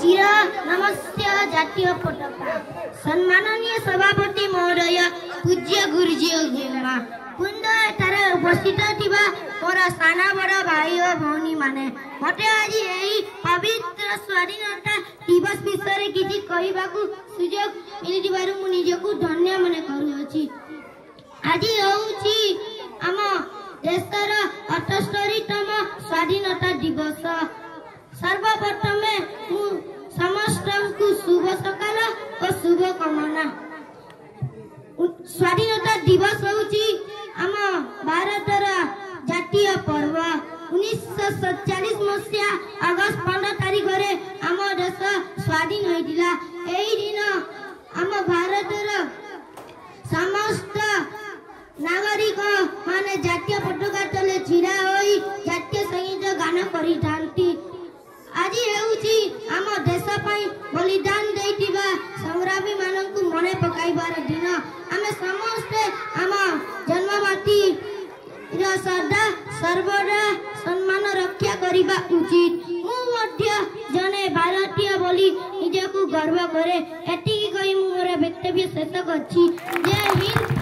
चिर नमस्य जातीय पताका सम्माननीय सभापति महोदय पूज्य गुरुजी गुरुमा कुंद एठारे उपस्थित थिबा मोर साना बड़ भाई और भौणी माने मते आज एही पवित्र स्वाधीनता दिवस विषय किछि कहिबाकू सुयोग मिलिबारु मु निजकू धन्य मने करूछि। आज होउछि आम देशर 78तम स्वाधीनता दिवस। सर्वप्रथमे मु समस्तଙ୍କୁ शुभ सकाल और शुभ कामना। स्वाधीनता दिवस होउछि आम भारतर जातीय पर्व। 1947 मसिया अगस्त 15 तारिख रे आम देश स्वाधीन होइतिला। एही दिन आम भारतर समस्त नागरिक माने जातीय पताका तले छिड़ा होई जातीय संगीत गान करिथांती। आज हेउछि आम देश पई बलिदान देइतिबा संग्रामी माननकु मने पकाइबार दिन। आमे समस्ते आम जन्ममाटी सदा सर्वदा सम्मान रक्षा करिबा उचित। मु मध्य जने भारतीय बोली निजकु गर्व करे। एतिकी कहि मोर वक्तव्य शेष करछि। जय हिंद।